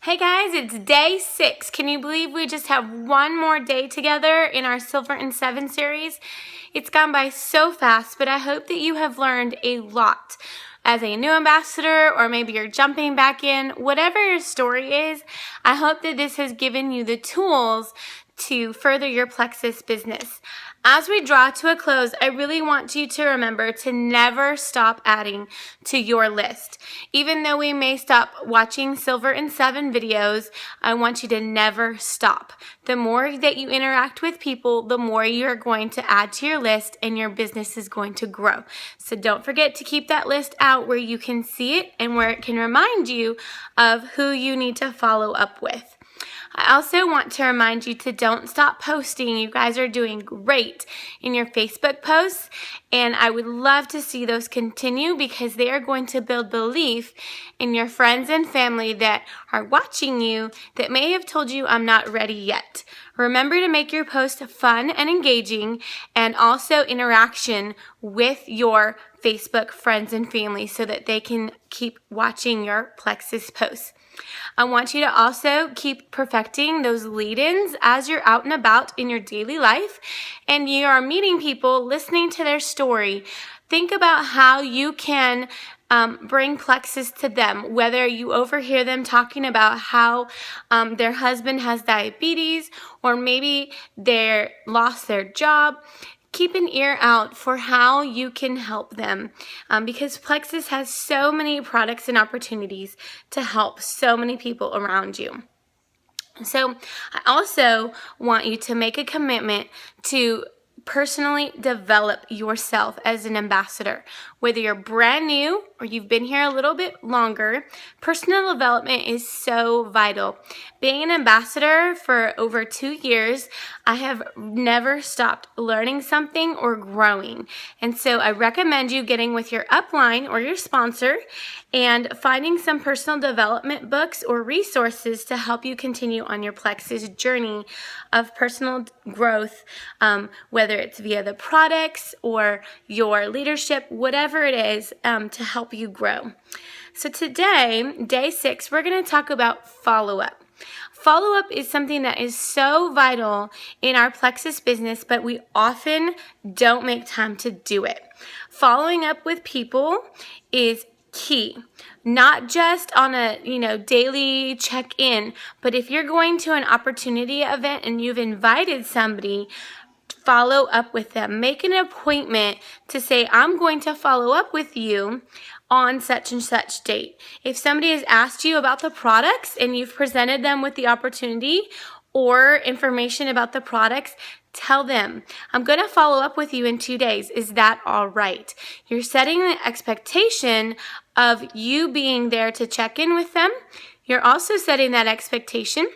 Hey guys, it's day 6. Can you believe we just have one more day together in our Silver and Seven series? It's gone by so fast, but I hope that you have learned a lot. As a new ambassador, or maybe you're jumping back in, whatever your story is, I hope that this has given you the tools to further your Plexus business. As we draw to a close, I really want you to remember to never stop adding to your list. Even though we may stop watching Silver and Seven videos, I want you to never stop. The more that you interact with people, the more you're going to add to your list and your business is going to grow. So don't forget to keep that list out where you can see it and where it can remind you of who you need to follow up with. I also want to remind you to don't stop posting. You guys are doing great in your Facebook posts, and I would love to see those continue because they are going to build belief in your friends and family that are watching you that may have told you I'm not ready yet. Remember to make your post fun and engaging and also interaction with your Facebook friends and family so that they can keep watching your Plexus posts. I want you to also keep perfecting those lead-ins as you're out and about in your daily life and you are meeting people, listening to their story. Think about how you can bring Plexus to them, whether you overhear them talking about how their husband has diabetes or maybe they lost their job. Keep an ear out for how you can help them because Plexus has so many products and opportunities to help so many people around you. So I also want you to make a commitment to personally develop yourself as an ambassador. Whether you're brand new or you've been here a little bit longer, personal development is so vital. Being an ambassador for over 2 years, I have never stopped learning something or growing. And so I recommend you getting with your upline or your sponsor and finding some personal development books or resources to help you continue on your Plexus journey of personal growth, whether it's via the products or your leadership, whatever it is, to help you grow. So today, day 6, we're going to talk about follow-up. Follow-up is something that is so vital in our Plexus business, but we often don't make time to do it. Following up with people is key, not just on a daily check-in, but if you're going to an opportunity event and you've invited somebody, follow up with them. Make an appointment to say, I'm going to follow up with you on such and such date. If somebody has asked you about the products and you've presented them with the opportunity or information about the products, tell them, I'm going to follow up with you in 2 days. Is that all right? You're setting the expectation of you being there to check in with them. You're also setting that expectation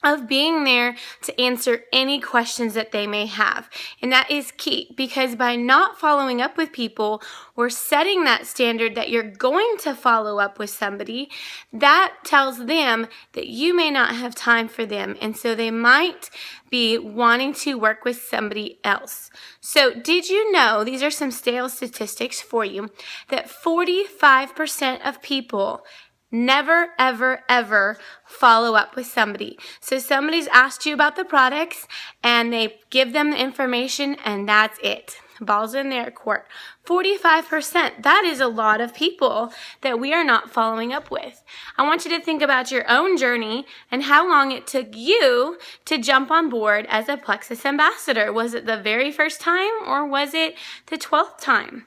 of being there to answer any questions that they may have. And that is key because by not following up with people or setting that standard that you're going to follow up with somebody, that tells them that you may not have time for them. And so they might be wanting to work with somebody else. So did you know, these are some stale statistics for you, that 45% of people never, ever, ever follow up with somebody. So somebody's asked you about the products and they give them the information and that's it. Ball's in their court. 45%, that is a lot of people that we are not following up with. I want you to think about your own journey and how long it took you to jump on board as a Plexus ambassador. Was it the very first time or was it the 12th time?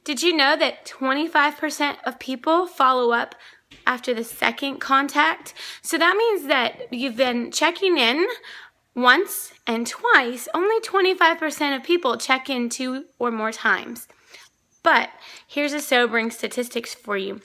Did you know that 25% of people follow up after the second contact? So that means that you've been checking in once and twice. Only 25% of people check in 2 or more times. But here's a sobering statistics for you.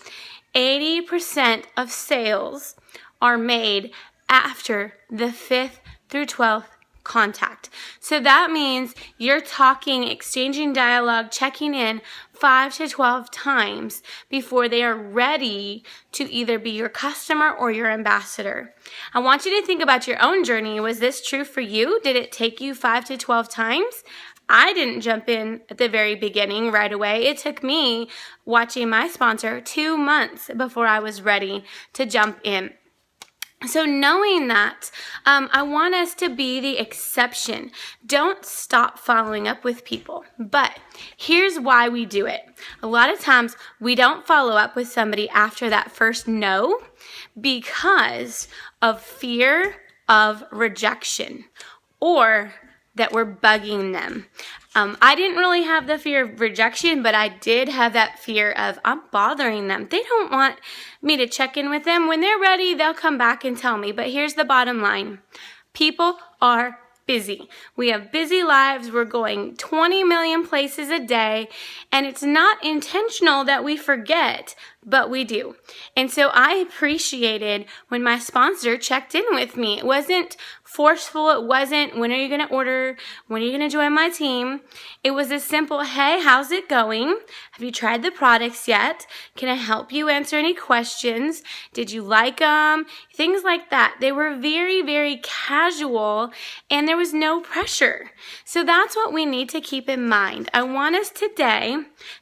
80% of sales are made after the 5th through 12th contact. So that means you're talking, exchanging dialogue, checking in 5 to 12 times before they are ready to either be your customer or your ambassador. I want you to think about your own journey. Was this true for you? Did it take you 5 to 12 times? I didn't jump in at the very beginning right away. It took me watching my sponsor 2 months before I was ready to jump in. So knowing that, I want us to be the exception. Don't stop following up with people. But here's why we do it. A lot of times we don't follow up with somebody after that first no because of fear of rejection or that we're bugging them. I didn't really have the fear of rejection, but I did have that fear of I'm bothering them. They don't want me to check in with them. When they're ready, they'll come back and tell me. But here's the bottom line. People are busy. We have busy lives. We're going 20 million places a day, and it's not intentional that we forget, but we do. And so I appreciated when my sponsor checked in with me. It wasn't forceful. It wasn't, when are you going to order? When are you going to join my team? It was a simple, hey, how's it going? Have you tried the products yet? Can I help you answer any questions? Did you like them? Things like that. They were very, very casual, and there was no pressure. So that's what we need to keep in mind. I want us today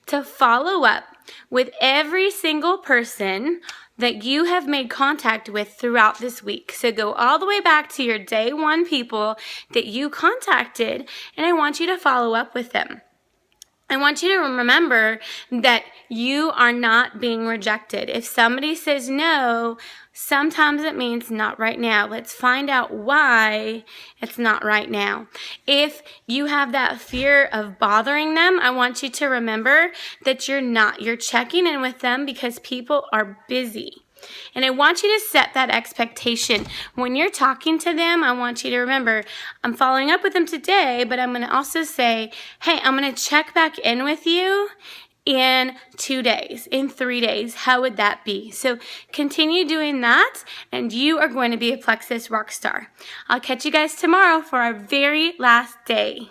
to follow up with every single person that you have made contact with throughout this week. So go all the way back to your day one people that you contacted, and I want you to follow up with them. I want you to remember that you are not being rejected. If somebody says no, sometimes it means not right now. Let's find out why it's not right now. If you have that fear of bothering them, I want you to remember that you're not. You're checking in with them because people are busy. And I want you to set that expectation. When you're talking to them, I want you to remember, I'm following up with them today, but I'm going to also say, hey, I'm going to check back in with you in 2 days, in 3 days. How would that be? So continue doing that, and you are going to be a Plexus rock star. I'll catch you guys tomorrow for our very last day.